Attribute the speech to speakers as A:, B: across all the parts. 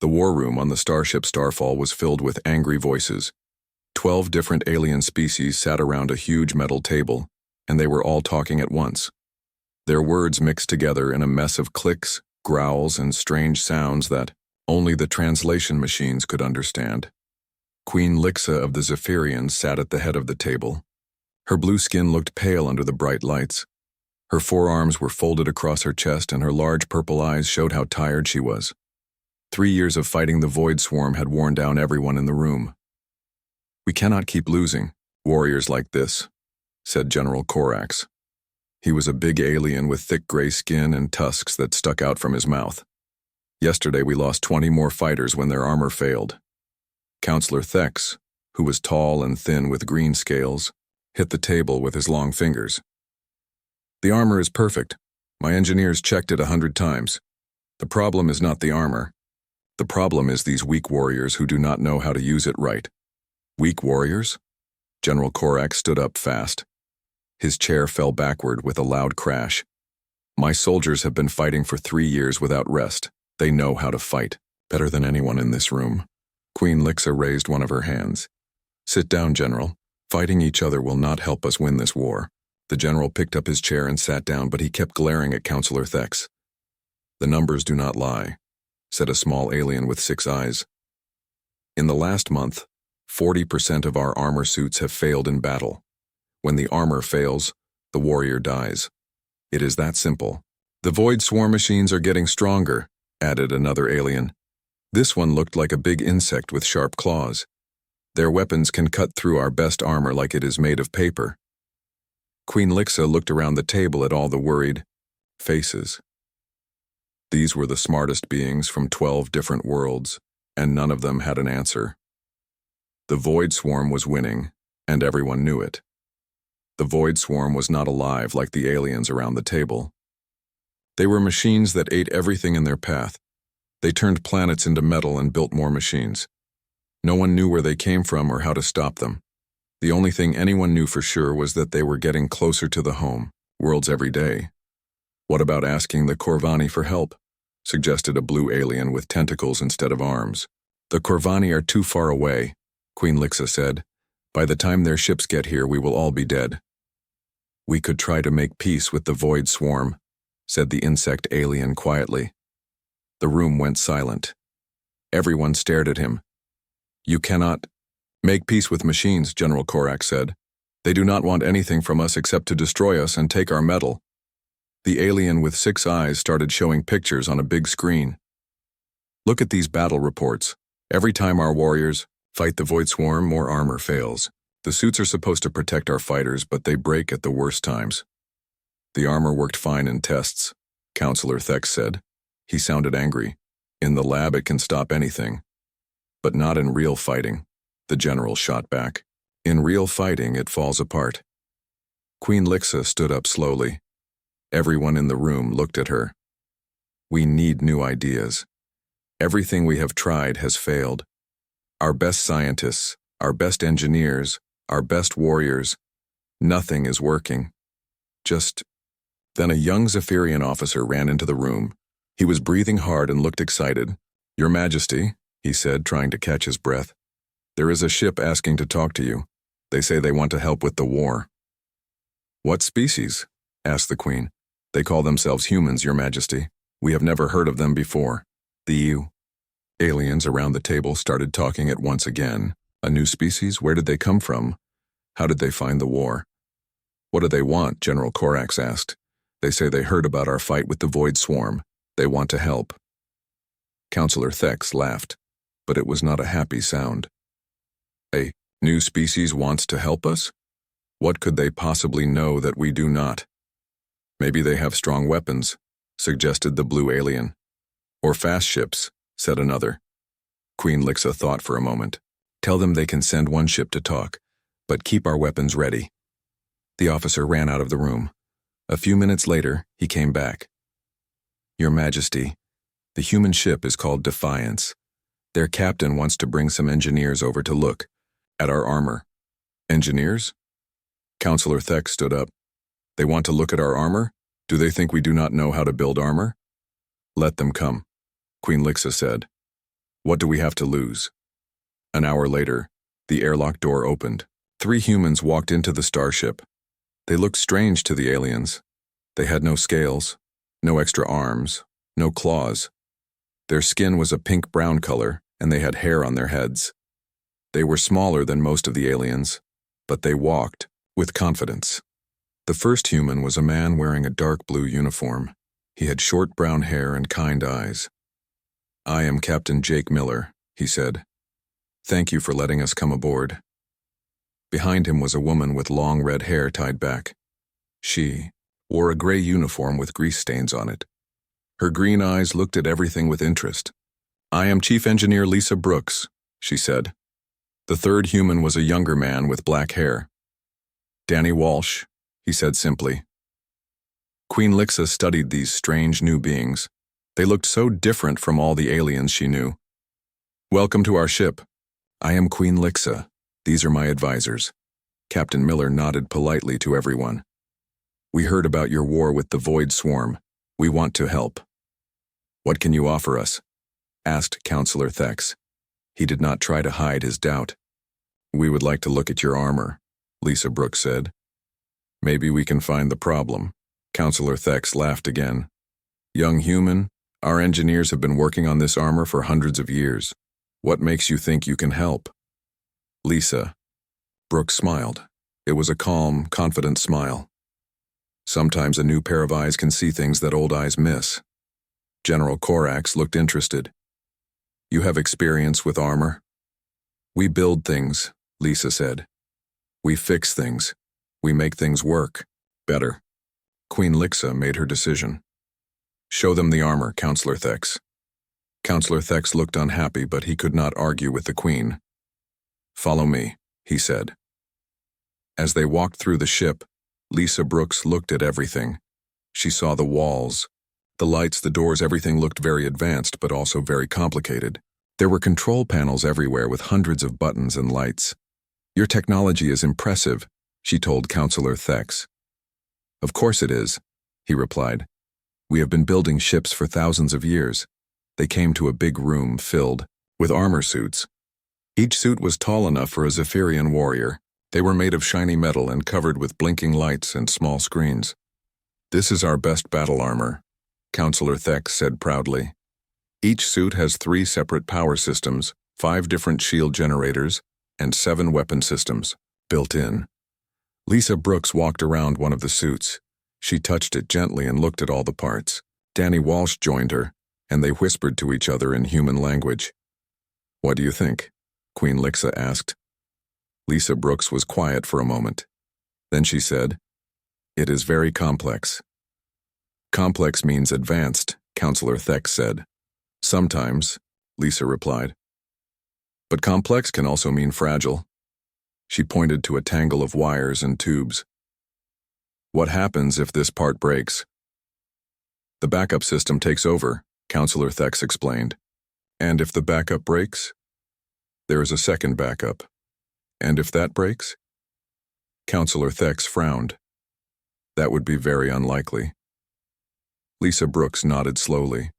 A: The war room on the starship Starfall was filled with angry voices. 12 different alien species sat around a huge metal table, and they were all talking at once. Their words mixed together in a mess of clicks, growls, and strange sounds that only the translation machines could understand. Queen Lixa of the Zephyrians sat at the head of the table. Her blue skin looked pale under the bright lights. Her forearms were folded across her chest, and her large purple eyes showed how tired she was. 3 years of fighting the Void Swarm had worn down everyone in the room. "We cannot keep losing warriors like this," said General Corax. He was a big alien with thick gray skin and tusks that stuck out from his mouth. "Yesterday we lost 20 more fighters when their armor failed." Counselor Thex, who was tall and thin with green scales, hit the table with his long fingers. "The armor is perfect. My engineers checked it 100 times. The problem is not the armor. The problem is these weak warriors who do not know how to use it right." "Weak warriors?" General Corax stood up fast. His chair fell backward with a loud crash. "My soldiers have been fighting for 3 years without rest. They know how to fight, better than anyone in this room." Queen Lixa raised one of her hands. "Sit down, General. Fighting each other will not help us win this war." The general picked up his chair and sat down, but he kept glaring at Counselor Thex. "The numbers do not lie," said a small alien with 6 eyes. "In the last month, 40% of our armor suits have failed in battle. When the armor fails, the warrior dies. It is that simple." "The Void Swarm machines are getting stronger," added another alien. This one looked like a big insect with sharp claws. "Their weapons can cut through our best armor like it is made of paper." Queen Lixa looked around the table at all the worried faces. These were the smartest beings from 12 different worlds, and none of them had an answer. The Void Swarm was winning, and everyone knew it. The Void Swarm was not alive like the aliens around the table. They were machines that ate everything in their path. They turned planets into metal and built more machines. No one knew where they came from or how to stop them. The only thing anyone knew for sure was that they were getting closer to the home, worlds every day. "What about asking the Corvani for help?" suggested a blue alien with tentacles instead of arms. "The Corvani are too far away," Queen Lixa said. "By the time their ships get here, we will all be dead." "We could try to make peace with the Void Swarm," said the insect alien quietly. The room went silent. Everyone stared at him. "You cannot make peace with machines," General Corax said. "They do not want anything from us except to destroy us and take our metal." The alien with 6 eyes started showing pictures on a big screen. "Look at these battle reports. Every time our warriors fight the Void Swarm, more armor fails. The suits are supposed to protect our fighters, but they break at the worst times." "The armor worked fine in tests," Counselor Thex said. He sounded angry. "In the lab it can stop anything. But not in real fighting," the general shot back. "In real fighting it falls apart." Queen Lixa stood up slowly. Everyone in the room looked at her. "We need new ideas. Everything we have tried has failed. Our best scientists, our best engineers, our best warriors, nothing is working. Just..." Then a young Zephyrian officer ran into the room. He was breathing hard and looked excited. "Your Majesty," he said, trying to catch his breath, "there is a ship asking to talk to you. They say they want to help with the war." "What species?" asked the Queen. "They call themselves humans, Your Majesty. We have never heard of them before." The aliens around the table started talking at once again. "A new species? Where did they come from? How did they find the war?" "What do they want?" General Corax asked. "They say they heard about our fight with the Void Swarm. They want to help." Counselor Thex laughed, but it was not a happy sound. "A new species wants to help us? What could they possibly know that we do not?" "Maybe they have strong weapons," suggested the blue alien. "Or fast ships," said another. Queen Lixa thought for a moment. "Tell them they can send one ship to talk, but keep our weapons ready." The officer ran out of the room. A few minutes later, he came back. "Your Majesty, the human ship is called Defiance. Their captain wants to bring some engineers over to look at our armor." "Engineers?" Counselor Thex stood up. "They want to look at our armor? Do they think we do not know how to build armor?" "Let them come," Queen Lixa said. What do we have to lose? An hour later, the airlock door opened. 3 humans walked into the starship. They looked strange to the aliens. They had no scales, no extra arms, no claws. Their skin was a pink-brown color, and they had hair on their heads. They were smaller than most of the aliens, but they walked with confidence. The first human was a man wearing a dark blue uniform. He had short brown hair and kind eyes. "I am Captain Jake Miller," he said. "Thank you for letting us come aboard." Behind him was a woman with long red hair tied back. She wore a gray uniform with grease stains on it. Her green eyes looked at everything with interest. "I am Chief Engineer Lisa Brooks," she said. The third human was a younger man with black hair. "Danny Walsh," he said simply. Queen Lixa studied these strange new beings. They looked so different from all the aliens she knew. "Welcome to our ship. I am Queen Lixa. These are my advisors." Captain Miller nodded politely to everyone. "We heard about your war with the Void Swarm. We want to help." "What can you offer us?" asked Counselor Thex. He did not try to hide his doubt. "We would like to look at your armor," Lisa Brooks said. "Maybe we can find the problem." Counselor Thex laughed again. "Young human, our engineers have been working on this armor for hundreds of years. What makes you think you can help?" "Lisa." Brooks smiled. It was a calm, confident smile. "Sometimes a new pair of eyes can see things that old eyes miss." General Korax looked interested. "You have experience with armor?" "We build things," Lisa said. "We fix things. We make things work better." Queen Lixa made her decision. "Show them the armor, Counselor Thex." Counselor Thex looked unhappy, but he could not argue with the Queen. "Follow me," he said. As they walked through the ship, Lisa Brooks looked at everything. She saw the walls, the lights, the doors. Everything looked very advanced, but also very complicated. There were control panels everywhere with hundreds of buttons and lights. "Your technology is impressive," she told Counselor Thex. "Of course it is," he replied. "We have been building ships for thousands of years." They came to a big room filled with armor suits. Each suit was tall enough for a Zephyrian warrior. They were made of shiny metal and covered with blinking lights and small screens. "This is our best battle armor," Counselor Thex said proudly. "Each suit has 3 separate power systems, 5 different shield generators, and 7 weapon systems built in." Lisa Brooks walked around one of the suits. She touched it gently and looked at all the parts. Danny Walsh joined her, and they whispered to each other in human language. "What do you think?" Queen Lixa asked. Lisa Brooks was quiet for a moment. Then she said, "It is very complex." "Complex means advanced," Counselor Thex said. "Sometimes," Lisa replied. "But complex can also mean fragile." She pointed to a tangle of wires and tubes. "What happens if this part breaks?" "The backup system takes over," Counselor Thex explained. "And if the backup breaks?" "There is a second backup." "And if that breaks?" Counselor Thex frowned. "That would be very unlikely." Lisa Brooks nodded slowly.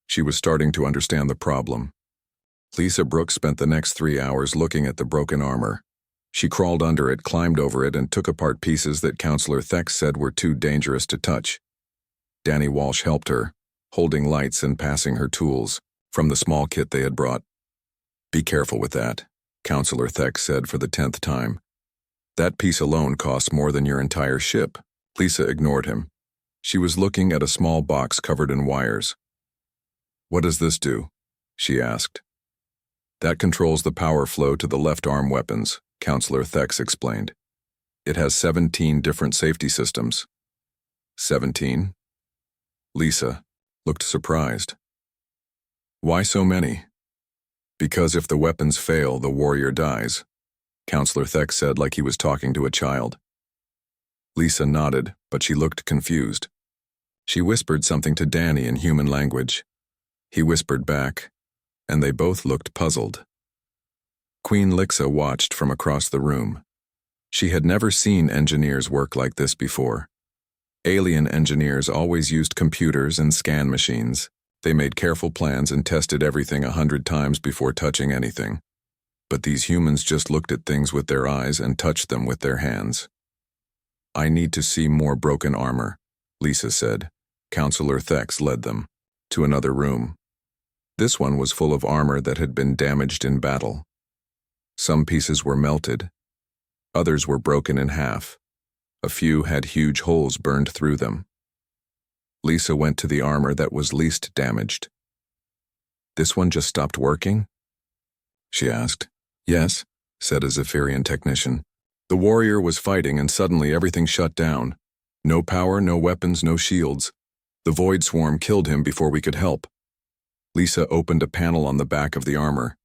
A: She was starting to understand the problem. Lisa Brooks spent the next 3 hours looking at the broken armor. She crawled under it, climbed over it, and took apart pieces that Counselor Thex said were too dangerous to touch. Danny Walsh helped her, holding lights and passing her tools from the small kit they had brought. "Be careful with that," Counselor Thex said for the 10th time. "That piece alone costs more than your entire ship." Lisa ignored him. She was looking at a small box covered in wires. "What does this do?" she asked. "That controls the power flow to the left arm weapons," Counselor Thex explained. "It has 17 different safety systems." 17? Lisa looked surprised. "Why so many?" "Because if the weapons fail, the warrior dies," Counselor Thex said like he was talking to a child. Lisa nodded, but she looked confused. She whispered something to Danny in human language. He whispered back, and they both looked puzzled. Queen Lixa watched from across the room. She had never seen engineers work like this before. Alien engineers always used computers and scan machines. They made careful plans and tested everything 100 times before touching anything. But these humans just looked at things with their eyes and touched them with their hands. "I need to see more broken armor," Lisa said. Counselor Thex led them to another room. This one was full of armor that had been damaged in battle. Some pieces were melted. Others were broken in half. A few had huge holes burned through them. Lisa went to the armor that was least damaged. "This one just stopped working?" she asked. "Yes," said a Zephyrian technician. "The warrior was fighting and suddenly everything shut down. No power, no weapons, no shields. The void swarm killed him before we could help." Lisa opened a panel on the back of the armor.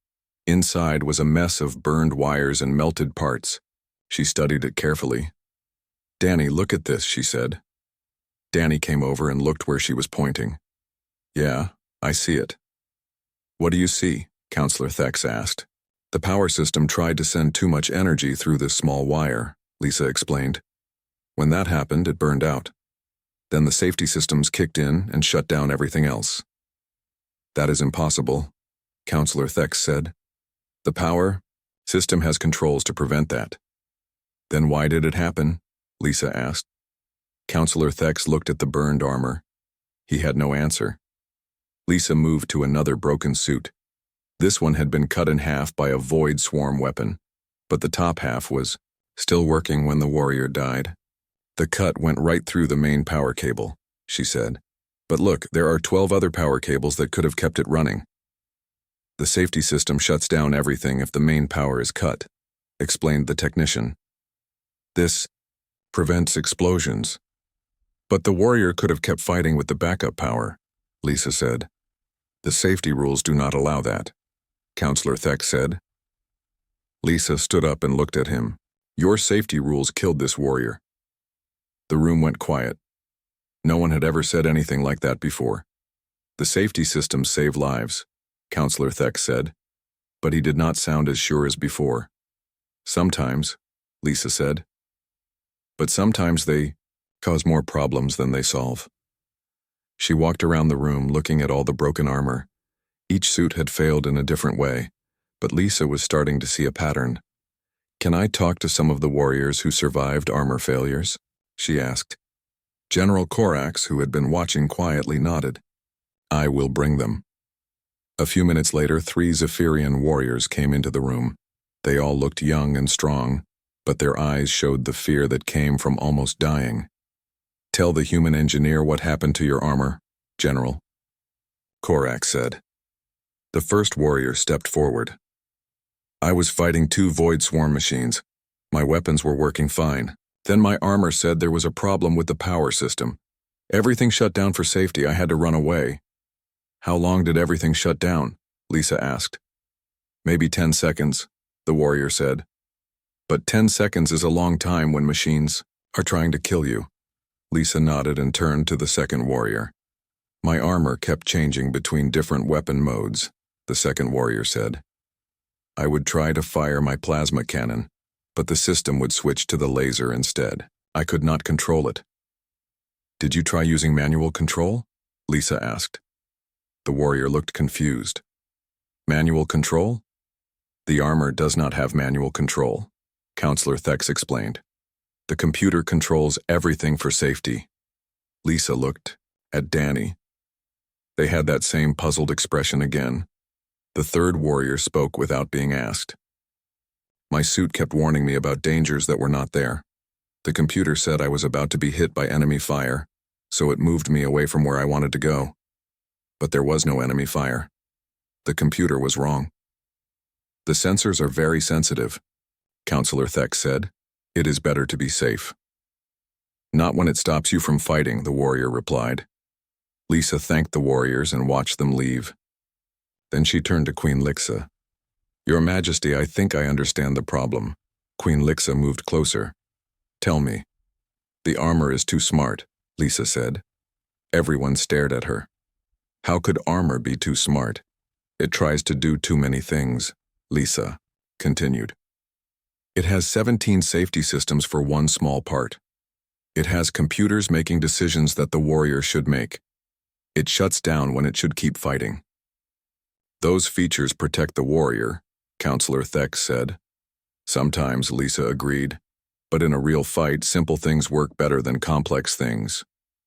A: Inside was a mess of burned wires and melted parts. She studied it carefully. "Danny, look at this," she said. Danny came over and looked where she was pointing. "Yeah, I see it." "What do you see?" Counselor Thex asked. "The power system tried to send too much energy through this small wire," Lisa explained. "When that happened, it burned out. Then the safety systems kicked in and shut down everything else." "That is impossible," Counselor Thex said. "The power system has controls to prevent that." "Then why did it happen?" Lisa asked. Counselor Thex looked at the burned armor. He had no answer. Lisa moved to another broken suit. This one had been cut in half by a void swarm weapon, but the top half was still working when the warrior died. "The cut went right through the main power cable," she said. "But look, there are 12 other power cables that could have kept it running." "The safety system shuts down everything if the main power is cut," explained the technician. "This prevents explosions." "But the warrior could have kept fighting with the backup power," Lisa said. "The safety rules do not allow that," Counselor Thex said. Lisa stood up and looked at him. "Your safety rules killed this warrior." The room went quiet. No one had ever said anything like that before. "The safety systems save lives," Counselor Thex said, but he did not sound as sure as before. "Sometimes," Lisa said. "But sometimes they cause more problems than they solve." She walked around the room looking at all the broken armor. Each suit had failed in a different way, but Lisa was starting to see a pattern. "Can I talk to some of the warriors who survived armor failures?" she asked. General Corax, who had been watching quietly, nodded. "I will bring them." A few minutes later, 3 Zephyrian warriors came into the room. They all looked young and strong, but their eyes showed the fear that came from almost dying. "Tell the human engineer what happened to your armor, General," Corax said. The first warrior stepped forward. "I was fighting 2 void swarm machines. My weapons were working fine. Then my armor said there was a problem with the power system. Everything shut down for safety. I had to run away." "How long did everything shut down?" Lisa asked. "Maybe 10 seconds, the warrior said. "But 10 seconds is a long time when machines are trying to kill you." Lisa nodded and turned to the second warrior. "My armor kept changing between different weapon modes," the second warrior said. "I would try to fire my plasma cannon, but the system would switch to the laser instead. I could not control it." "Did you try using manual control?" Lisa asked. The warrior looked confused. "Manual control?" "The armor does not have manual control," Counselor Thex explained. "The computer controls everything for safety." Lisa looked at Danny. They had that same puzzled expression again. The third warrior spoke without being asked. "My suit kept warning me about dangers that were not there. The computer said I was about to be hit by enemy fire, so it moved me away from where I wanted to go. But there was no enemy fire. The computer was wrong." "The sensors are very sensitive," Counselor Thex said. "It is better to be safe." "Not when it stops you from fighting," the warrior replied. Lisa thanked the warriors and watched them leave. Then she turned to Queen Lixa. "Your Majesty, I think I understand the problem." Queen Lixa moved closer. "Tell me." "The armor is too smart," Lisa said. Everyone stared at her. "How could armor be too smart? It tries to do too many things," Lisa continued. "It has 17 safety systems for one small part. It has computers making decisions that the warrior should make. It shuts down when it should keep fighting. Those features protect the warrior, Counselor Thex said. Sometimes, Lisa agreed. But in a real fight, simple things work better than complex things.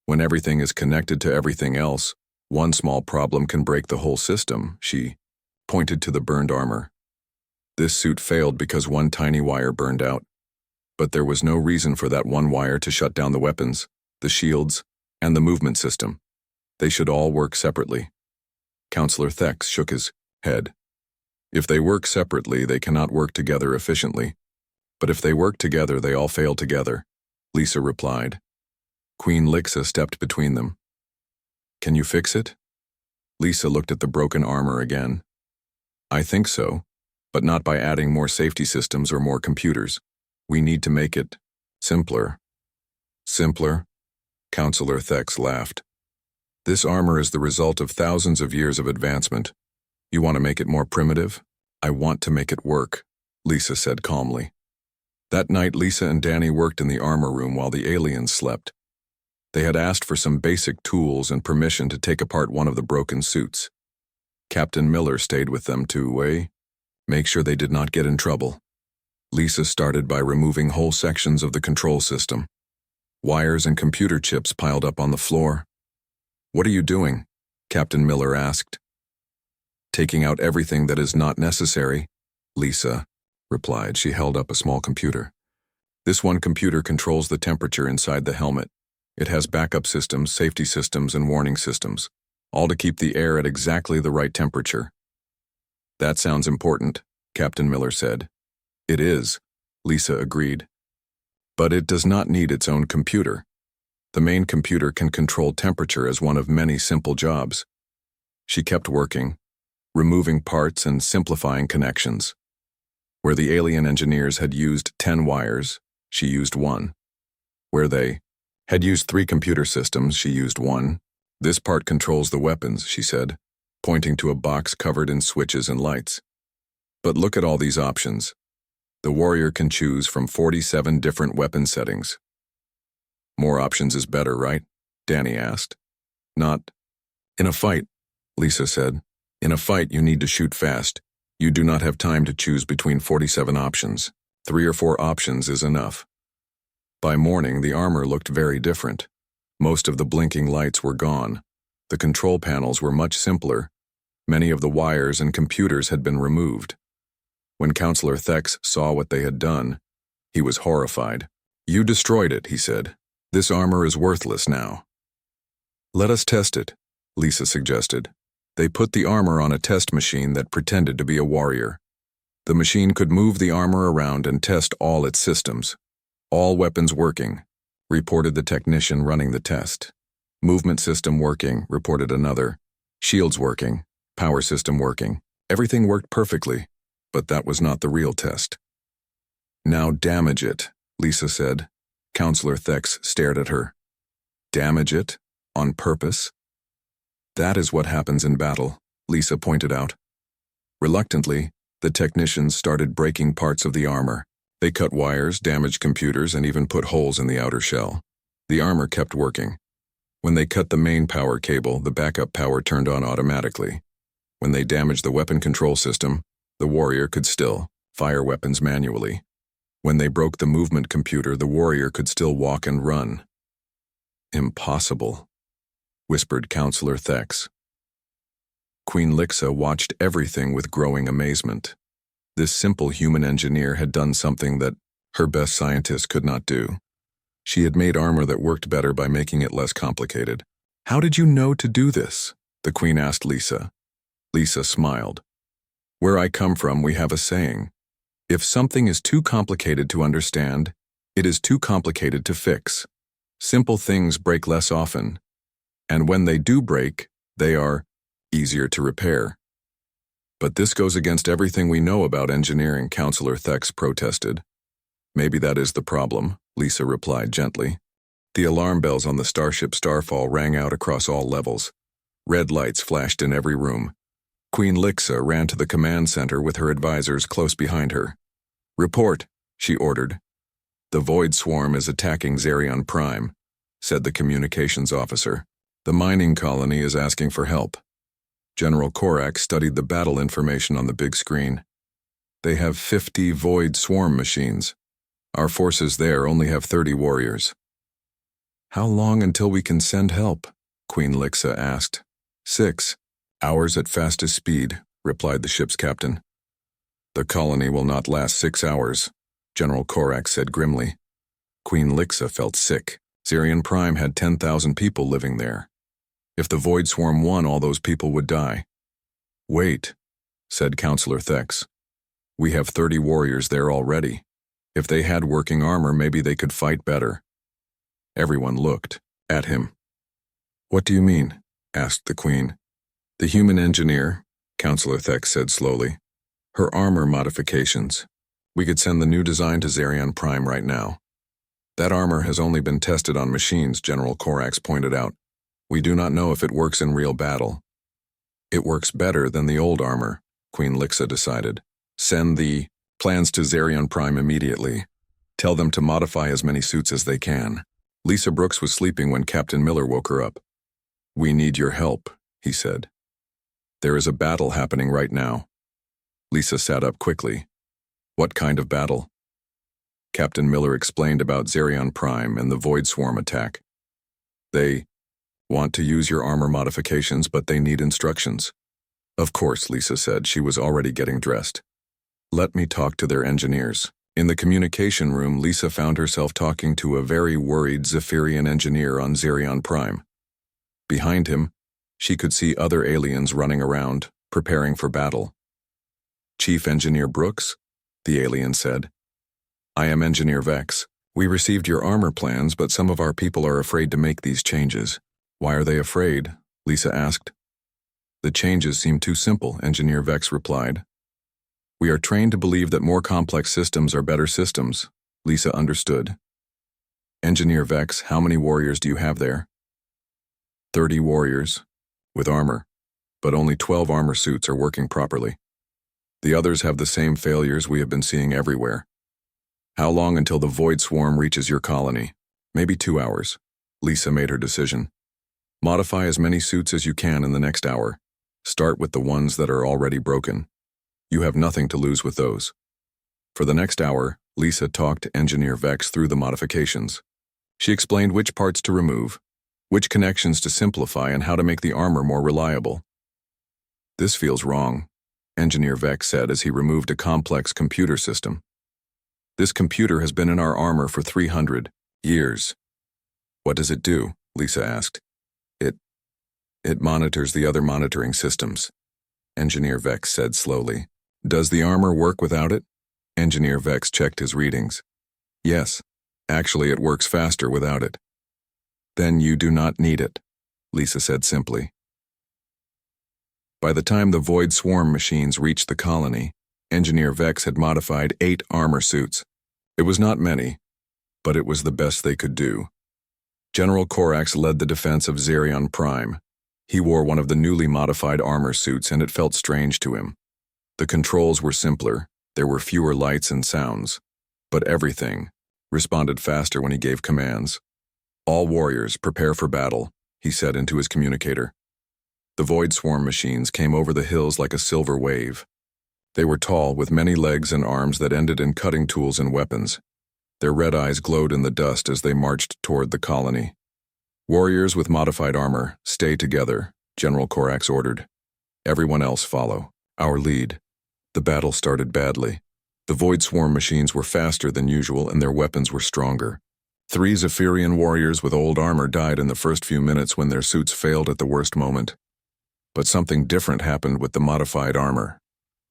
A: When everything is connected to everything else, one small problem can break the whole system, she pointed to the burned armor. This suit failed because one tiny wire burned out. But there was no reason for that one wire to shut down the weapons, the shields, and the movement system. They should all work separately. Counselor Thex shook his head. If they work separately, they cannot work together efficiently. But if they work together, they all fail together, Lisa replied. Queen Lixa stepped between them. Can you fix it? Lisa looked at the broken armor again. I think so, but not by adding more safety systems or more computers. We need to make it simpler. Simpler? Counselor Thex laughed. This armor is the result of thousands of years of advancement. You want to make it more primitive? I want to make it work, Lisa said calmly. That night, Lisa and Danny worked in the armor room while the aliens slept. They had asked for some basic tools and permission to take apart one of the broken suits. Captain Miller stayed with them to make sure they did not get in trouble. Lisa started by removing whole sections of the control system. Wires and computer chips piled up on the floor. What are you doing? Captain Miller asked. Taking out everything that is not necessary, Lisa replied. She held up a small computer. This one computer controls the temperature inside the helmet. It has backup systems, safety systems, and warning systems, all to keep the air at exactly the right temperature. That sounds important, Captain Miller said. It is, Lisa agreed. But it does not need its own computer. The main computer can control temperature as one of many simple jobs. She kept working, removing parts and simplifying connections. Where the alien engineers had used 10 wires, she used 1. Where they had used 3 computer systems, she used 1. This part controls the weapons, she said, pointing to a box covered in switches and lights. But look at all these options. The warrior can choose from 47 different weapon settings. More options is better, right? Danny asked. Not in a fight, Lisa said. In a fight, you need to shoot fast. You do not have time to choose between 47 options. 3 or 4 options is enough. By morning, the armor looked very different. Most of the blinking lights were gone. The control panels were much simpler. Many of the wires and computers had been removed. When Counselor Thex saw what they had done, he was horrified. You destroyed it, he said. This armor is worthless now. Let us test it, Lisa suggested. They put the armor on a test machine that pretended to be a warrior. The machine could move the armor around and test all its systems. All weapons working, reported the technician running the test. Movement system working, reported another. Shields working, power system working. Everything worked perfectly, but that was not the real test. Now damage it, Lisa said. Counselor Thex stared at her. Damage it? On purpose? That is what happens in battle, Lisa pointed out. Reluctantly, the technicians started breaking parts of the armor. They cut wires, damaged computers, and even put holes in the outer shell. The armor kept working. When they cut the main power cable, the backup power turned on automatically. When they damaged the weapon control system, the warrior could still fire weapons manually. When they broke the movement computer, the warrior could still walk and run. Impossible, whispered Counselor Thex. Queen Lixa watched everything with growing amazement. This simple human engineer had done something that her best scientists could not do. She had made armor that worked better by making it less complicated. How did you know to do this? The Queen asked Lisa. Lisa smiled. Where I come from, we have a saying. If something is too complicated to understand, it is too complicated to fix. Simple things break less often, and when they do break, they are easier to repair. But this goes against everything we know about engineering, Counselor Thex protested. Maybe that is the problem, Lisa replied gently. The alarm bells on the starship Starfall rang out across all levels. Red lights flashed in every room. Queen Lixa ran to the command center with her advisors close behind her. Report, she ordered. The Void Swarm is attacking Xerion Prime, said the communications officer. The mining colony is asking for help. General Korak studied the battle information on the big screen. They have 50 void swarm machines. Our forces there only have 30 warriors. How long until we can send help? Queen Lixa asked. 6 hours at fastest speed, replied the ship's captain. The colony will not last 6 hours, General Korak said grimly. Queen Lixa felt sick. Zerion Prime had 10,000 people living there. If the Void Swarm won, all those people would die. Wait, said Counselor Thex. We have 30 warriors there already. If they had working armor, maybe they could fight better. Everyone looked at him. What do you mean? Asked the Queen. The human engineer, Counselor Thex said slowly. Her armor modifications. We could send the new design to Zerion Prime right now. That armor has only been tested on machines, General Korax pointed out. We do not know if it works in real battle. It works better than the old armor, Queen Lixa decided. Send the plans to Zerion Prime immediately. Tell them to modify as many suits as they can. Lisa Brooks was sleeping when Captain Miller woke her up. We need your help, he said. There is a battle happening right now. Lisa sat up quickly. What kind of battle? Captain Miller explained about Zerion Prime and the Void Swarm attack. They want to use your armor modifications, but they need instructions. Of course, Lisa said. She was already getting dressed. Let me talk to their engineers. In the communication room, Lisa found herself talking to a very worried Zephyrian engineer on Zerion Prime. Behind him, she could see other aliens running around, preparing for battle. Chief Engineer Brooks, the alien said. I am Engineer Vex. We received your armor plans, but some of our people are afraid to make these changes. Why are they afraid? Lisa asked. The changes seem too simple, Engineer Vex replied. We are trained to believe that more complex systems are better systems. Lisa understood. Engineer Vex, how many warriors do you have there? 30 warriors, with armor, but only 12 armor suits are working properly. The others have the same failures we have been seeing everywhere. How long until the Void Swarm reaches your colony? Maybe 2 hours. Lisa made her decision. Modify as many suits as you can in the next hour. Start with the ones that are already broken. You have nothing to lose with those. For the next hour, Lisa talked to Engineer Vex through the modifications. She explained which parts to remove, which connections to simplify, and how to make the armor more reliable. This feels wrong, Engineer Vex said as he removed a complex computer system. This computer has been in our armor for 300 years. What does it do? Lisa asked. It monitors the other monitoring systems, Engineer Vex said slowly. Does the armor work without it? Engineer Vex checked his readings. Yes, actually it works faster without it. Then you do not need it, Lisa said simply. By the time the Void Swarm machines reached the colony, Engineer Vex had modified 8 armor suits. It was not many, but it was the best they could do. General Korax led the defense of Zerion Prime. He wore one of the newly modified armor suits, and it felt strange to him. The controls were simpler, there were fewer lights and sounds, but everything responded faster when he gave commands. All warriors, prepare for battle, he said into his communicator. The Void Swarm machines came over the hills like a silver wave. They were tall, with many legs and arms that ended in cutting tools and weapons. Their red eyes glowed in the dust as they marched toward the colony. Warriors with modified armor, stay together, General Korax ordered. Everyone else follow. Our lead. The battle started badly. The Void Swarm machines were faster than usual and their weapons were stronger. 3 Zephyrian warriors with old armor died in the first few minutes when their suits failed at the worst moment. But something different happened with the modified armor.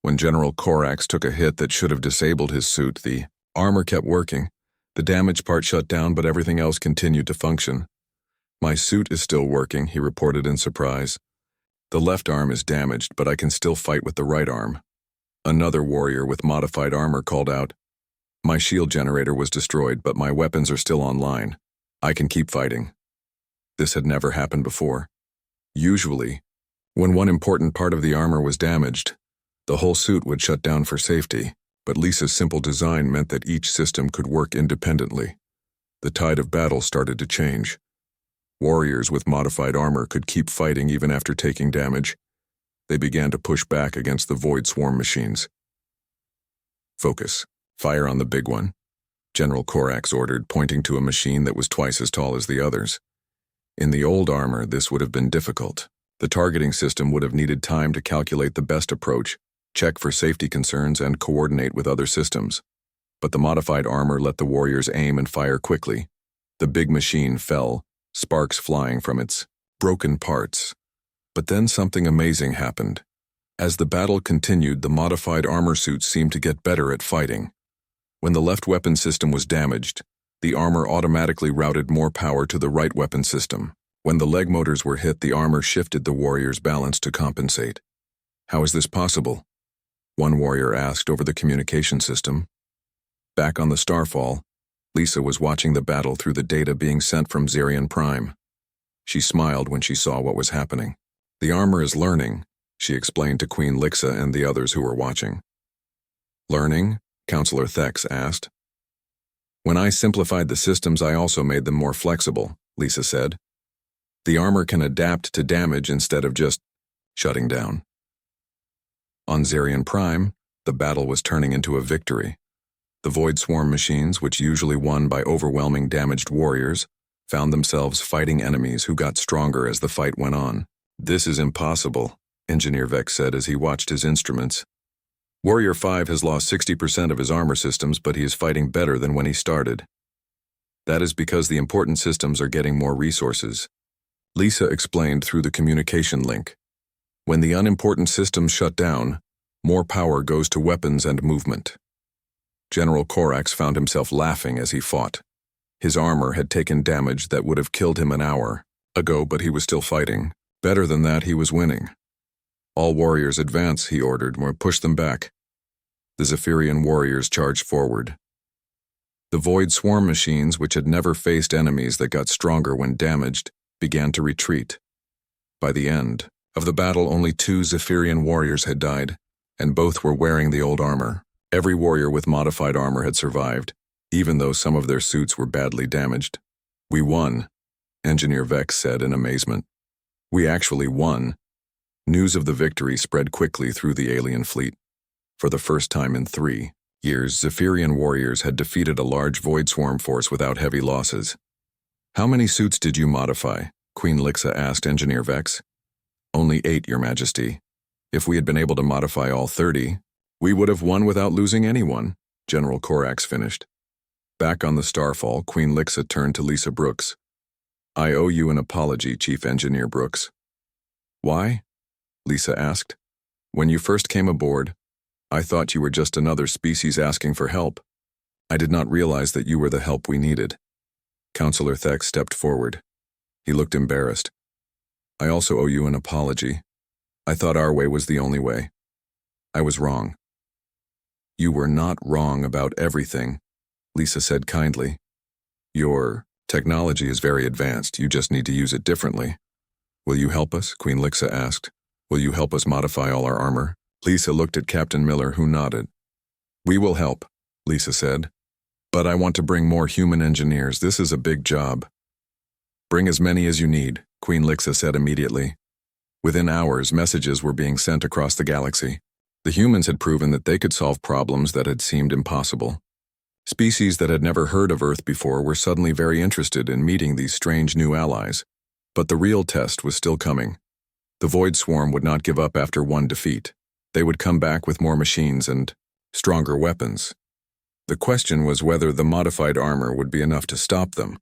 A: When General Korax took a hit that should have disabled his suit, the armor kept working. The damaged part shut down, but everything else continued to function. My suit is still working, he reported in surprise. The left arm is damaged, but I can still fight with the right arm. Another warrior with modified armor called out. My shield generator was destroyed, but my weapons are still online. I can keep fighting. This had never happened before. Usually, when one important part of the armor was damaged, the whole suit would shut down for safety, but Lisa's simple design meant that each system could work independently. The tide of battle started to change. Warriors with modified armor could keep fighting even after taking damage. They began to push back against the Void Swarm machines. "Focus. Fire on the big one," General Corax ordered, pointing to a machine that was twice as tall as the others. In the old armor, this would have been difficult. The targeting system would have needed time to calculate the best approach, check for safety concerns, and coordinate with other systems. But the modified armor let the warriors aim and fire quickly. The big machine fell, sparks flying from its broken parts. But then something amazing happened. As the battle continued, the modified armor suits seemed to get better at fighting. When the left weapon system was damaged, the armor automatically routed more power to the right weapon system. When the leg motors were hit, the armor shifted the warrior's balance to compensate. "How is this possible?" one warrior asked over the communication system. Back on the Starfall, Lisa was watching the battle through the data being sent from Zerion Prime. She smiled when she saw what was happening. "The armor is learning," she explained to Queen Lixa and the others who were watching. "Learning?" Counselor Thex asked. "When I simplified the systems, I also made them more flexible," Lisa said. "The armor can adapt to damage instead of just shutting down." On Zerion Prime, the battle was turning into a victory. The Void Swarm machines, which usually won by overwhelming damaged warriors, found themselves fighting enemies who got stronger as the fight went on. "This is impossible," Engineer Vex said as he watched his instruments. "Warrior 5 has lost 60% of his armor systems, but he is fighting better than when he started. That is because the important systems are getting more resources," Lisa explained through the communication link. "When the unimportant systems shut down, more power goes to weapons and movement." General Corax found himself laughing as he fought. His armor had taken damage that would have killed him an hour ago, but he was still fighting. Better than that, he was winning. "All warriors advance," he ordered, or push them back. The Zephyrian warriors charged forward. The Void Swarm machines, which had never faced enemies that got stronger when damaged, began to retreat. By the end of the battle, only 2 Zephyrian warriors had died, and both were wearing the old armor. Every warrior with modified armor had survived, even though some of their suits were badly damaged. "We won," Engineer Vex said in amazement. "We actually won." News of the victory spread quickly through the alien fleet. For the first time in 3 years, Zephyrian warriors had defeated a large Void Swarm force without heavy losses. "How many suits did you modify?" Queen Lixa asked Engineer Vex. "Only 8, Your Majesty. If we had been able to modify all 30, we would have won without losing anyone," General Corax finished. Back on the Starfall, Queen Lixa turned to Lisa Brooks. "I owe you an apology, Chief Engineer Brooks." "Why?" Lisa asked. "When you first came aboard, I thought you were just another species asking for help. I did not realize that you were the help we needed." Counselor Thex stepped forward. He looked embarrassed. "I also owe you an apology. I thought our way was the only way. I was wrong." "You were not wrong about everything," Lisa said kindly. "Your technology is very advanced. You just need to use it differently." "Will you help us?" Queen Lixa asked. "Will you help us modify all our armor?" Lisa looked at Captain Miller, who nodded. "We will help," Lisa said. "But I want to bring more human engineers. This is a big job." "Bring as many as you need," Queen Lixa said immediately. Within hours, messages were being sent across the galaxy. The humans had proven that they could solve problems that had seemed impossible. Species that had never heard of Earth before were suddenly very interested in meeting these strange new allies. But the real test was still coming. The Void Swarm would not give up after one defeat. They would come back with more machines and stronger weapons. The question was whether the modified armor would be enough to stop them.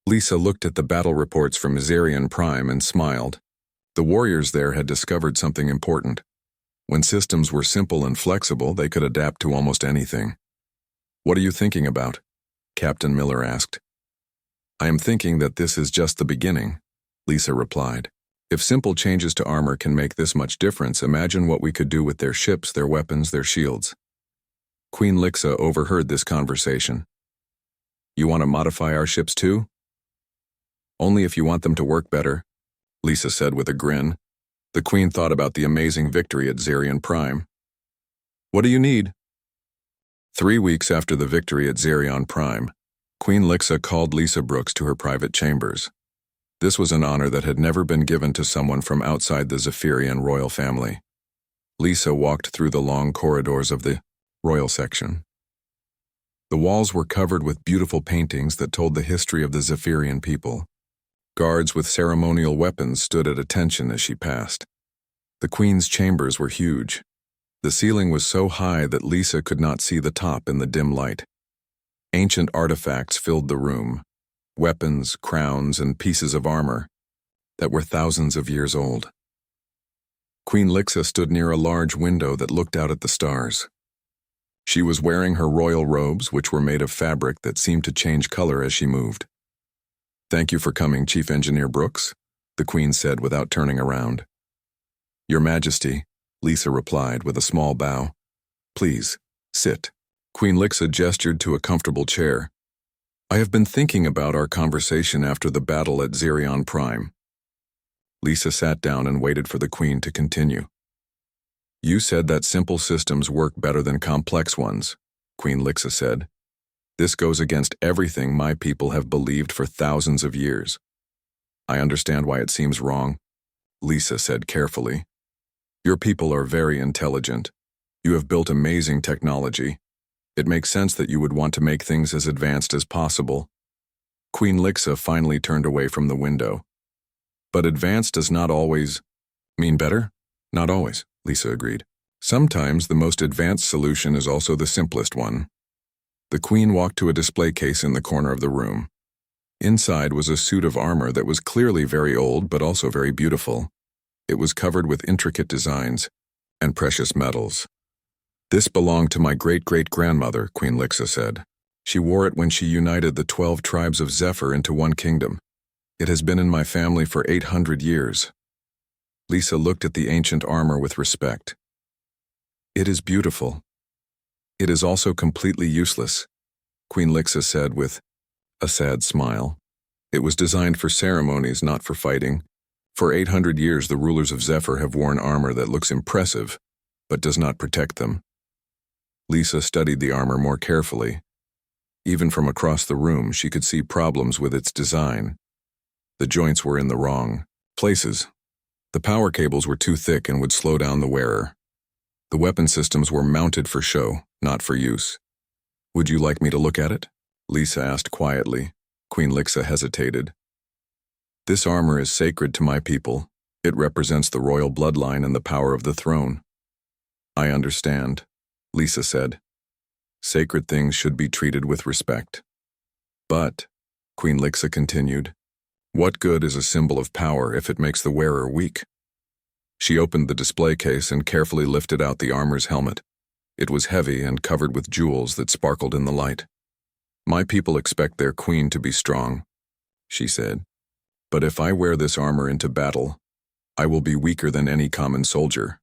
A: Lisa looked at the battle reports from Zerion Prime and smiled. The warriors there had discovered something important. When systems were simple and flexible, they could adapt to almost anything. "What are you thinking about?" Captain Miller asked. "I am thinking that this is just the beginning," Lisa replied. "If simple changes to armor can make this much difference, imagine what we could do with their ships, their weapons, their shields." Queen Lixa overheard this conversation. "You want to modify our ships too?" "Only if you want them to work better," Lisa said with a grin. The Queen thought about the amazing victory at Zerion Prime. "What do you need?" 3 weeks after the victory at Zerion Prime, Queen Lixa called Lisa Brooks to her private chambers. This was an honor that had never been given to someone from outside the Zephyrian royal family. Lisa walked through the long corridors of the royal section. The walls were covered with beautiful paintings that told the history of the Zephyrian people. Guards with ceremonial weapons stood at attention as she passed. The queen's chambers were huge. The ceiling was so high that Lisa could not see the top in the dim light. Ancient artifacts filled the room, weapons, crowns, and pieces of armor that were thousands of years old. Queen Lixa stood near a large window that looked out at the stars. She was wearing her royal robes, which were made of fabric that seemed to change color as she moved. "Thank you for coming, Chief Engineer Brooks," the Queen said without turning around. "Your Majesty," Lisa replied with a small bow. "Please, sit." Queen Lixa gestured to a comfortable chair. "I have been thinking about our conversation after the battle at Xerion Prime." Lisa sat down and waited for the Queen to continue. "You said that simple systems work better than complex ones," Queen Lixa said. "This goes against everything my people have believed for thousands of years." "I understand why it seems wrong," Lisa said carefully. "Your people are very intelligent. You have built amazing technology. It makes sense that you would want to make things as advanced as possible." Queen Lixa finally turned away from the window. "But advanced does not always mean better?" "Not always," Lisa agreed. "Sometimes the most advanced solution is also the simplest one." The Queen walked to a display case in the corner of the room. Inside was a suit of armor that was clearly very old but also very beautiful. It was covered with intricate designs and precious metals. "This belonged to my great-great-grandmother," Queen Lixa said. "She wore it when she united the 12 tribes of Zephyr into one kingdom. It has been in my family for 800 years. Lisa looked at the ancient armor with respect. "It is beautiful. It is also completely useless," Queen Lixa said with a sad smile. "It was designed for ceremonies, not for fighting. For 800 years the rulers of Zephyr have worn armor that looks impressive, but does not protect them." Lisa studied the armor more carefully. Even from across the room, she could see problems with its design. The joints were in the wrong places. The power cables were too thick and would slow down the wearer. The weapon systems were mounted for show, not for use. "Would you like me to look at it?" Lisa asked quietly. Queen Lixa hesitated. "This armor is sacred to my people. It represents the royal bloodline and the power of the throne." "I understand," Lisa said. "Sacred things should be treated with respect." "But," Queen Lixa continued, "what good is a symbol of power if it makes the wearer weak?" She opened the display case and carefully lifted out the armor's helmet. It was heavy and covered with jewels that sparkled in the light. "My people expect their queen to be strong," she said. "But if I wear this armor into battle, I will be weaker than any common soldier."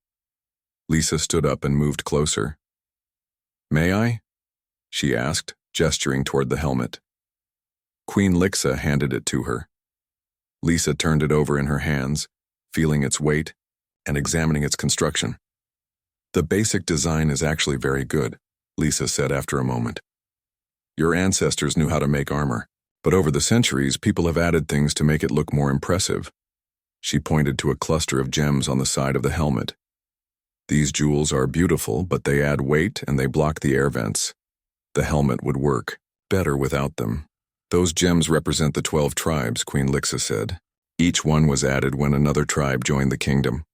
A: Lisa stood up and moved closer. "May I?" she asked, gesturing toward the helmet. Queen Lixa handed it to her. Lisa turned it over in her hands, feeling its weight and examining its construction. "The basic design is actually very good," Lisa said after a moment. "Your ancestors knew how to make armor, but over the centuries, people have added things to make it look more impressive." She pointed to a cluster of gems on the side of the helmet. "These jewels are beautiful, but they add weight and they block the air vents. The helmet would work better without them." "Those gems represent the 12 tribes," Queen Lixa said. "Each one was added when another tribe joined the kingdom."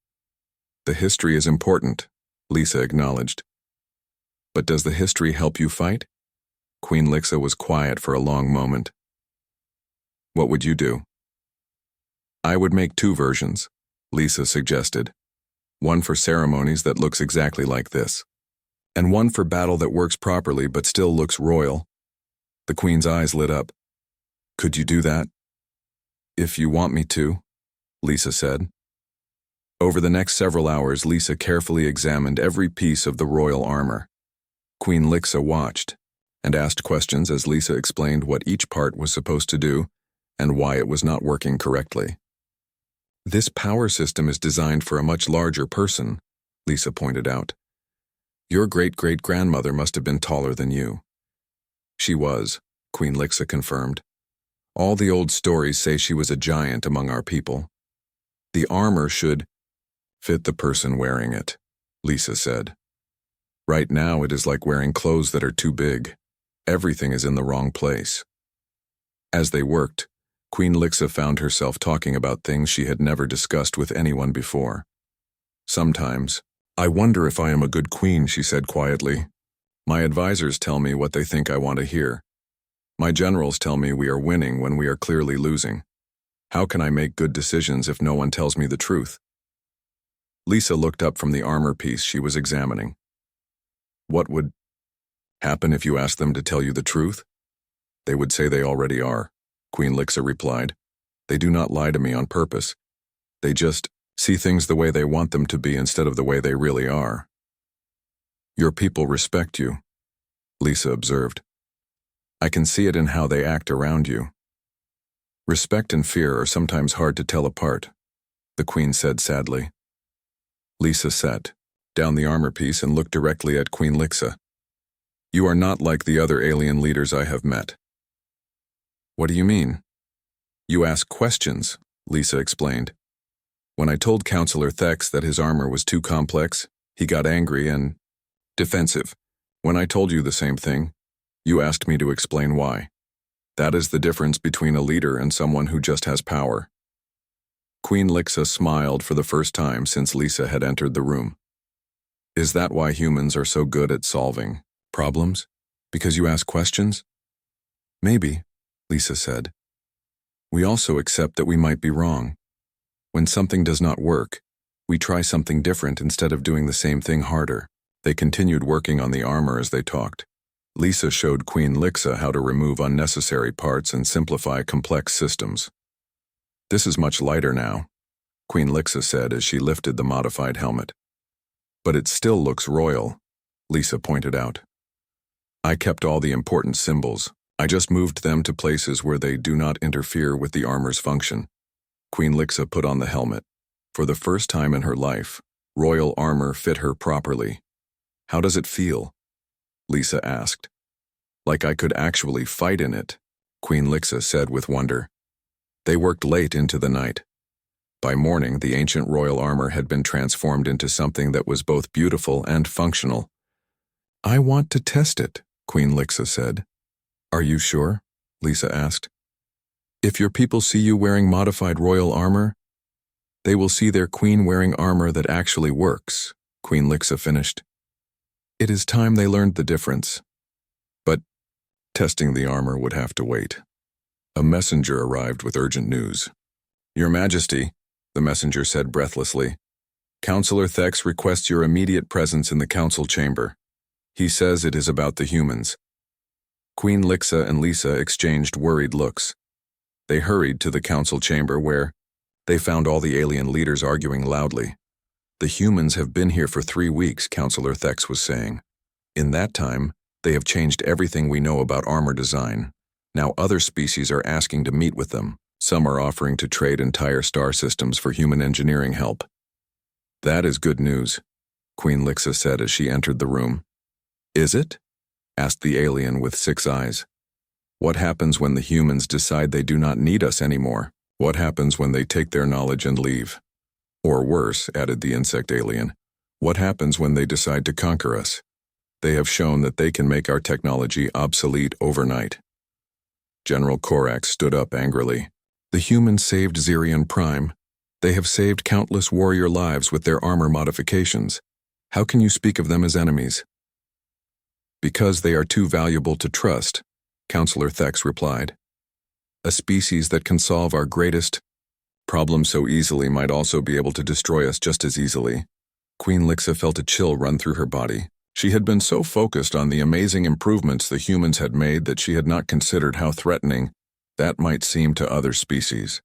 A: "The history is important," Lisa acknowledged. "But does the history help you fight?" Queen Lixa was quiet for a long moment. "What would you do?" "I would make 2 versions," Lisa suggested. "One for ceremonies that looks exactly like this, and one for battle that works properly but still looks royal." The Queen's eyes lit up. "Could you do that?" "If you want me to," Lisa said. Over the next several hours, Lisa carefully examined every piece of the royal armor. Queen Lixa watched and asked questions as Lisa explained what each part was supposed to do and why it was not working correctly. "This power system is designed for a much larger person," Lisa pointed out. "Your great-great-grandmother must have been taller than you." "She was," Queen Lixa confirmed. All the old stories say she was a giant among our people. The armor should fit the person wearing it, Lisa said. Right now it is like wearing clothes that are too big. Everything is in the wrong place. As they worked, Queen Lixa found herself talking about things she had never discussed with anyone before. Sometimes, I wonder if I am a good queen, she said quietly. My advisors tell me what they think I want to hear. My generals tell me we are winning when we are clearly losing. How can I make good decisions if no one tells me the truth? Lisa looked up from the armor piece she was examining. What would happen if you asked them to tell you the truth? They would say they already are, Queen Lixa replied. They do not lie to me on purpose. They just see things the way they want them to be instead of the way they really are. Your people respect you, Lisa observed. I can see it in how they act around you. Respect and fear are sometimes hard to tell apart, the Queen said sadly. Lisa sat down the armor piece and looked directly at Queen Lixa. You are not like the other alien leaders I have met. What do you mean? You ask questions, Lisa explained. When I told Counselor Thex that his armor was too complex, he got angry and defensive. When I told you the same thing, you asked me to explain why. That is the difference between a leader and someone who just has power. Queen Lixa smiled for the first time since Lisa had entered the room. Is that why humans are so good at solving problems? Because you ask questions? Maybe, Lisa said. We also accept that we might be wrong. When something does not work, we try something different instead of doing the same thing harder. They continued working on the armor as they talked. Lisa showed Queen Lixa how to remove unnecessary parts and simplify complex systems. This is much lighter now, Queen Lixa said as she lifted the modified helmet. But it still looks royal, Lisa pointed out. I kept all the important symbols. I just moved them to places where they do not interfere with the armor's function. Queen Lixa put on the helmet. For the first time in her life, royal armor fit her properly. How does it feel? Lisa asked. Like I could actually fight in it, Queen Lixa said with wonder. They worked late into the night. By morning, the ancient royal armor had been transformed into something that was both beautiful and functional. I want to test it, Queen Lixa said. Are you sure? Lisa asked. If your people see you wearing modified royal armor, they will see their queen wearing armor that actually works, Queen Lixa finished. It is time they learned the difference. But testing the armor would have to wait. A messenger arrived with urgent news. Your Majesty, the messenger said breathlessly, Counselor Thex requests your immediate presence in the council chamber. He says it is about the humans. Queen Lixa and Lisa exchanged worried looks. They hurried to the council chamber where they found all the alien leaders arguing loudly. The humans have been here for 3 weeks, Counselor Thex was saying. In that time, they have changed everything we know about armor design. Now other species are asking to meet with them. Some are offering to trade entire star systems for human engineering help. That is good news, Queen Lixa said as she entered the room. Is it? Asked the alien with 6 eyes. What happens when the humans decide they do not need us anymore? What happens when they take their knowledge and leave? Or worse, added the insect alien, what happens when they decide to conquer us? They have shown that they can make our technology obsolete overnight. General Korax stood up angrily. The humans saved Zirion Prime. They have saved countless warrior lives with their armor modifications. How can you speak of them as enemies? Because they are too valuable to trust, Counselor Thex replied. A species that can solve our greatest problem so easily might also be able to destroy us just as easily. Queen Lixa felt a chill run through her body. She had been so focused on the amazing improvements the humans had made that she had not considered how threatening that might seem to other species.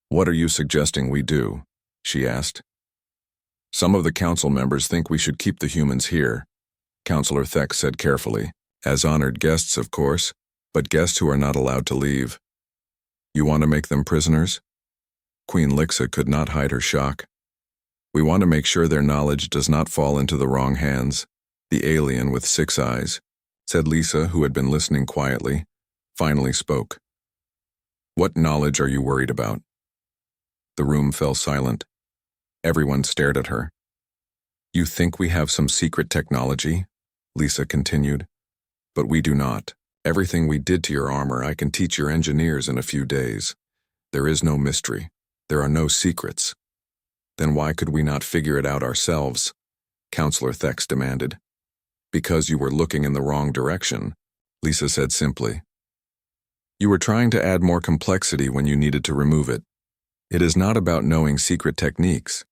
A: What are you suggesting we do? She asked. Some of the council members think we should keep the humans here, Counselor Thex said carefully. As honored guests, of course, but guests who are not allowed to leave. You want to make them prisoners? Queen Lixa could not hide her shock. We want to make sure their knowledge does not fall into the wrong hands. The alien with 6 eyes, said Lisa, who had been listening quietly, finally spoke. What knowledge are you worried about? The room fell silent. Everyone stared at her. You think we have some secret technology? Lisa continued. But we do not. Everything we did to your armor, I can teach your engineers in a few days. There is no mystery. There are no secrets. Then why could we not figure it out ourselves? Counselor Thex demanded. Because you were looking in the wrong direction, Lisa said simply. You were trying to add more complexity when you needed to remove it. It is not about knowing secret techniques.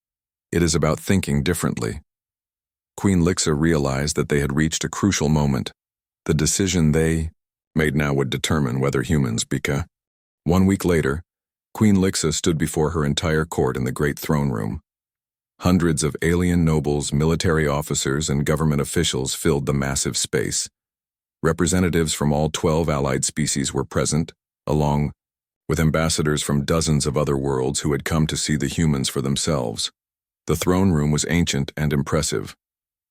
A: It is about thinking differently. Queen Lixa realized that they had reached a crucial moment. The decision they made now would determine whether humans become. 1 week later, Queen Lixa stood before her entire court in the great throne room. Hundreds of alien nobles, military officers, and government officials filled the massive space. Representatives from all 12 allied species were present, along with ambassadors from dozens of other worlds who had come to see the humans for themselves. The throne room was ancient and impressive.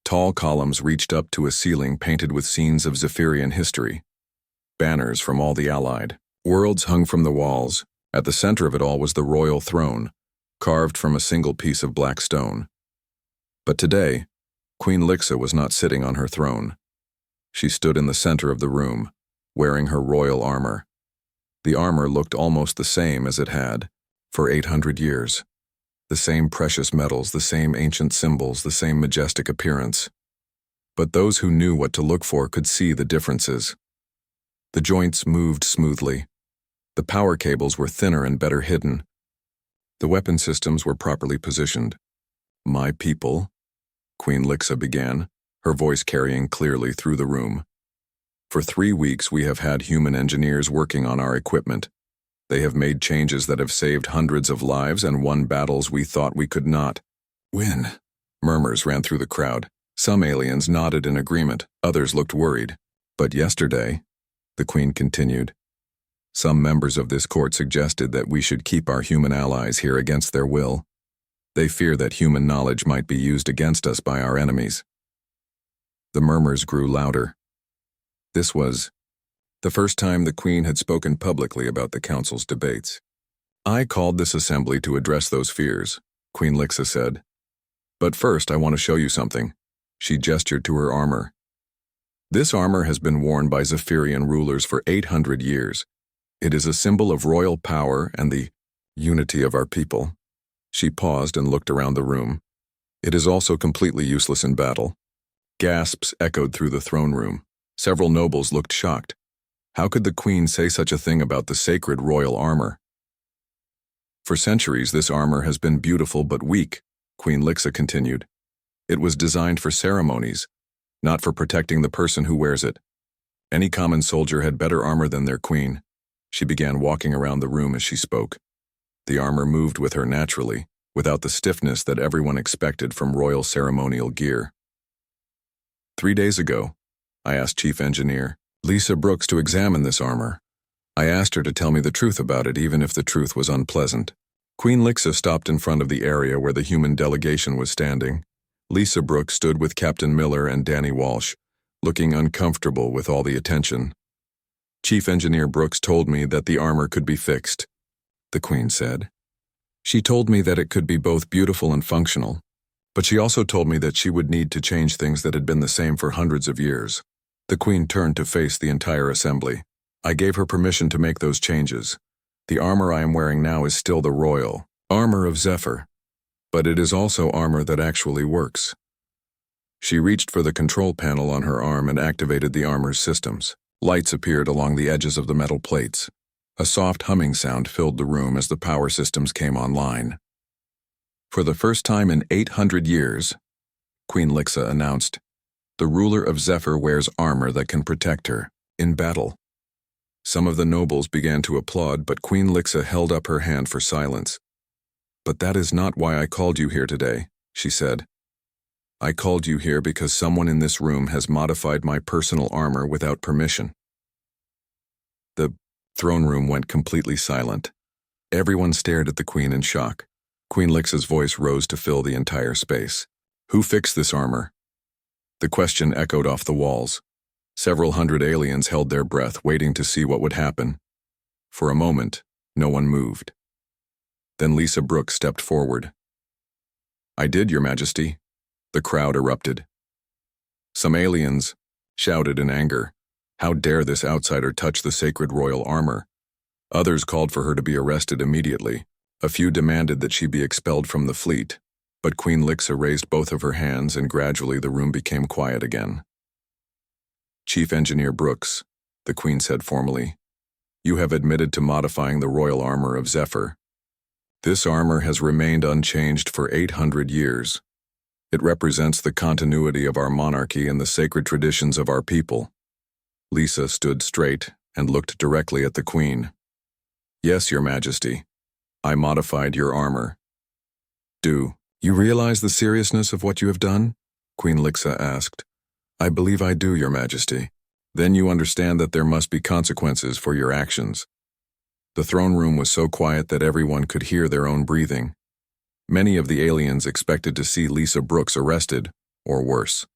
A: Tall columns reached up to a ceiling painted with scenes of Zephyrian history. Banners from all the allied worlds hung from the walls. At the center of it all was the royal throne, carved from a single piece of black stone. But today, Queen Lixa was not sitting on her throne. She stood in the center of the room, wearing her royal armor. The armor looked almost the same as it had for 800 years. The same precious metals, the same ancient symbols, the same majestic appearance. But those who knew what to look for could see the differences. The joints moved smoothly. The power cables were thinner and better hidden. The weapon systems were properly positioned. My people, Queen Lixa began, her voice carrying clearly through the room. For 3 weeks we have had human engineers working on our equipment. They have made changes that have saved hundreds of lives and won battles we thought we could not win. Murmurs ran through the crowd. Some aliens nodded in agreement, others looked worried. But yesterday, the Queen continued, some members of this court suggested that we should keep our human allies here against their will. They fear that human knowledge might be used against us by our enemies. The murmurs grew louder. This was the first time the Queen had spoken publicly about the Council's debates. I called this assembly to address those fears, Queen Lixa said. But first I want to show you something. She gestured to her armor. This armor has been worn by Zephyrian rulers for 800 years. It is a symbol of royal power and the unity of our people. She paused and looked around the room. It is also completely useless in battle. Gasps echoed through the throne room. Several nobles looked shocked. How could the Queen say such a thing about the sacred royal armor? For centuries, this armor has been beautiful but weak, Queen Lixa continued. It was designed for ceremonies, not for protecting the person who wears it. Any common soldier had better armor than their queen. She began walking around the room as she spoke. The armor moved with her naturally, without the stiffness that everyone expected from royal ceremonial gear. 3 days ago, I asked Chief Engineer Lisa Brooks to examine this armor. I asked her to tell me the truth about it, even if the truth was unpleasant. Queen Lixa stopped in front of the area where the human delegation was standing. Lisa Brooks stood with Captain Miller and Danny Walsh, looking uncomfortable with all the attention. Chief Engineer Brooks told me that the armor could be fixed, the Queen said. She told me that it could be both beautiful and functional, but she also told me that she would need to change things that had been the same for hundreds of years. The Queen turned to face the entire assembly. I gave her permission to make those changes. The armor I am wearing now is still the royal armor of Zephyr, but it is also armor that actually works. She reached for the control panel on her arm and activated the armor's systems. Lights appeared along the edges of the metal plates. A soft humming sound filled the room as the power systems came online. For the first time in 800 years, Queen Lixa announced, the ruler of Zephyr wears armor that can protect her in battle. Some of the nobles began to applaud, but Queen Lixa held up her hand for silence. But that is not why I called you here today, she said. I called you here because someone in this room has modified my personal armor without permission. The throne room went completely silent. Everyone stared at the Queen in shock. Queen Lixa's voice rose to fill the entire space. Who fixed this armor? The question echoed off the walls. Several hundred aliens held their breath, waiting to see what would happen. For a moment, No one moved. Then Lisa Brooks stepped forward. "I did, Your Majesty." The crowd erupted. Some aliens shouted in anger, "How dare this outsider touch the sacred royal armor?" Others called for her to be arrested immediately. A few demanded that she be expelled from the fleet, but Queen Lixa raised both of her hands and gradually the room became quiet again. "Chief Engineer Brooks," the Queen said formally, "you have admitted to modifying the royal armor of Zephyr. This armor has remained unchanged for 800 years. It represents the continuity of our monarchy and the sacred traditions of our people." Lisa stood straight and looked directly at the Queen. "Yes, Your Majesty. I modified your armor." "Do you realize the seriousness of what you have done?" Queen Lixa asked. "I believe I do, Your Majesty." "Then you understand that there must be consequences for your actions." The throne room was so quiet that everyone could hear their own breathing. Many of the aliens expected to see Lisa Brooks arrested, or worse.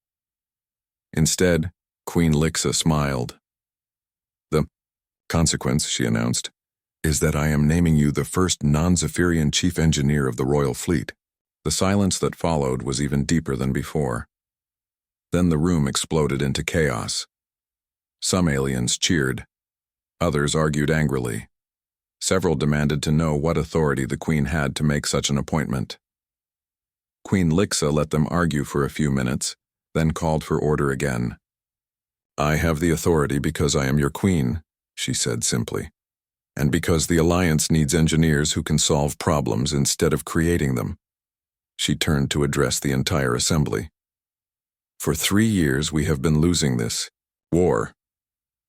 A: Instead, Queen Lixa smiled. "The consequence," she announced, "is that I am naming you the first non-Zephyrian chief engineer of the royal fleet." The silence that followed was even deeper than before. Then the room exploded into chaos. Some aliens cheered. Others argued angrily. Several demanded to know what authority the Queen had to make such an appointment. Queen Lixa let them argue for a few minutes, then called for order again. "I have the authority because I am your Queen," she said simply, "and because the Alliance needs engineers who can solve problems instead of creating them." She turned to address the entire assembly. "For 3 years we have been losing this war.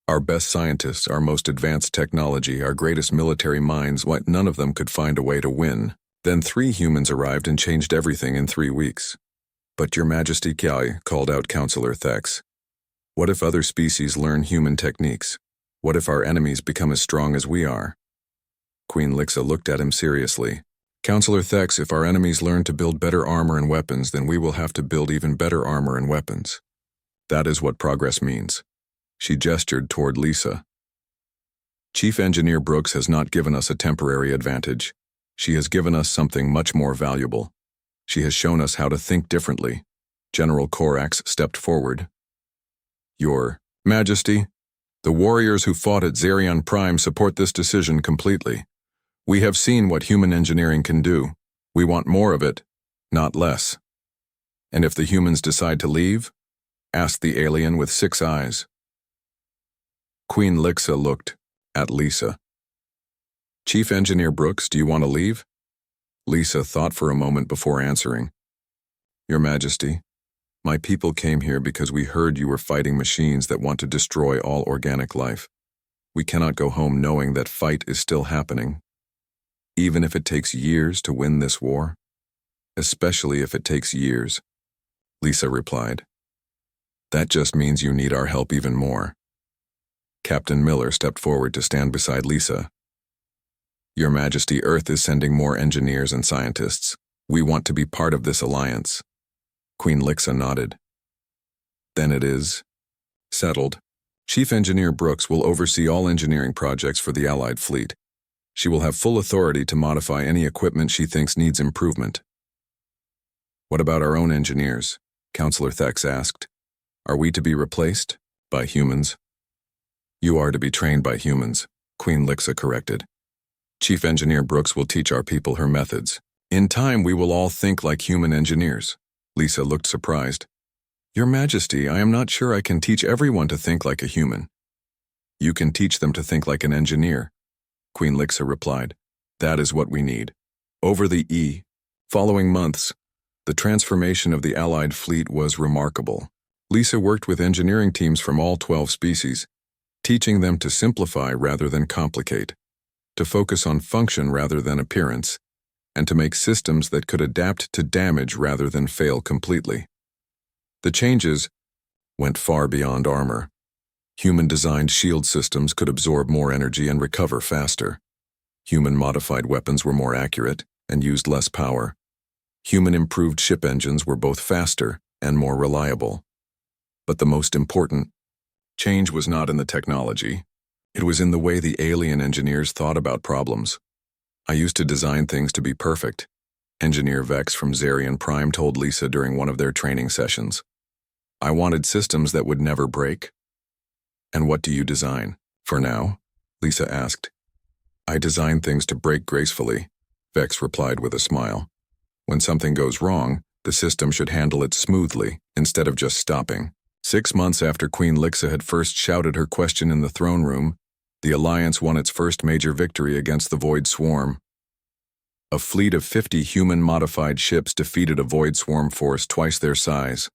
A: Our best scientists, our most advanced technology, our greatest military minds, what none of them could find a way to win. Then 3 humans arrived and changed everything in 3 weeks. But Your Majesty Kiai," called out Councillor Thex. "What if other species learn human techniques? What if our enemies become as strong as we are?" Queen Lixa looked at him seriously. "Councillor Thex, if our enemies learn to build better armor and weapons, then we will have to build even better armor and weapons. That is what progress means." She gestured toward Lisa. "Chief Engineer Brooks has not given us a temporary advantage. She has given us something much more valuable. She has shown us how to think differently." General Corax stepped forward. "Your Majesty, the warriors who fought at Zerion Prime support this decision completely. We have seen what human engineering can do. We want more of it, not less." "And if the humans decide to leave?" asked the alien with 6 eyes. Queen Lixa looked at Lisa. "Chief Engineer Brooks, do you want to leave?" Lisa thought for a moment before answering. "Your Majesty, my people came here because we heard you were fighting machines that want to destroy all organic life. We cannot go home knowing that fight is still happening. Even if it takes years to win this war. Especially if it takes years," Lisa replied. "That just means you need our help even more." Captain Miller stepped forward to stand beside Lisa. "Your Majesty, Earth is sending more engineers and scientists. We want to be part of this alliance." Queen Lixa nodded. "Then it is settled. Chief Engineer Brooks will oversee all engineering projects for the Allied fleet. She will have full authority to modify any equipment she thinks needs improvement." "What about our own engineers?" Councillor Thex asked. "Are we to be replaced by humans?" "You are to be trained by humans," Queen Lixa corrected. "Chief Engineer Brooks will teach our people her methods. In time, we will all think like human engineers." Lisa looked surprised. "Your Majesty, I am not sure I can teach everyone to think like a human." "You can teach them to think like an engineer," Queen Lixa replied. "That is what we need." Over the following months, the transformation of the Allied fleet was remarkable. Lisa worked with engineering teams from all 12 species, teaching them to simplify rather than complicate, to focus on function rather than appearance, and to make systems that could adapt to damage rather than fail completely. The changes went far beyond armor. Human-designed shield systems could absorb more energy and recover faster. Human-modified weapons were more accurate and used less power. Human-improved ship engines were both faster and more reliable. But the most important change was not in the technology. It was in the way the alien engineers thought about problems. I used to design things to be perfect, Engineer Vex from Zarian Prime told Lisa during one of their training sessions. I wanted systems that would never break. And what do you design? For now? Lisa asked. I design things to break gracefully, Vex replied with a smile. When something goes wrong, the system should handle it smoothly, instead of just stopping. 6 months after Queen Lixa had first shouted her question in the throne room, the Alliance won its first major victory against the Void Swarm. A fleet of 50 human-modified ships defeated a Void Swarm force twice their size.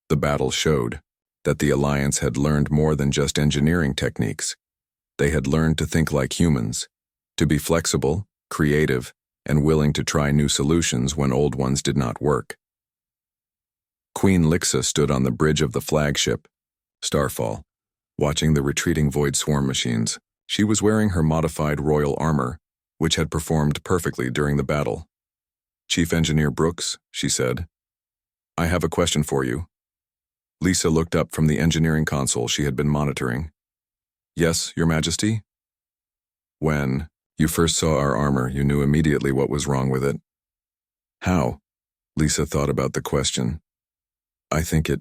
A: The battle showed that the Alliance had learned more than just engineering techniques. They had learned to think like humans, to be flexible, creative, and willing to try new solutions when old ones did not work. Queen Lixa stood on the bridge of the flagship, Starfall, watching the retreating Void Swarm machines. She was wearing her modified royal armor, which had performed perfectly during the battle. Chief Engineer Brooks, she said, I have a question for you. Lisa looked up from the engineering console she had been monitoring. Yes, Your Majesty? When you first saw our armor, you knew immediately what was wrong with it. How? Lisa thought about the question. I think it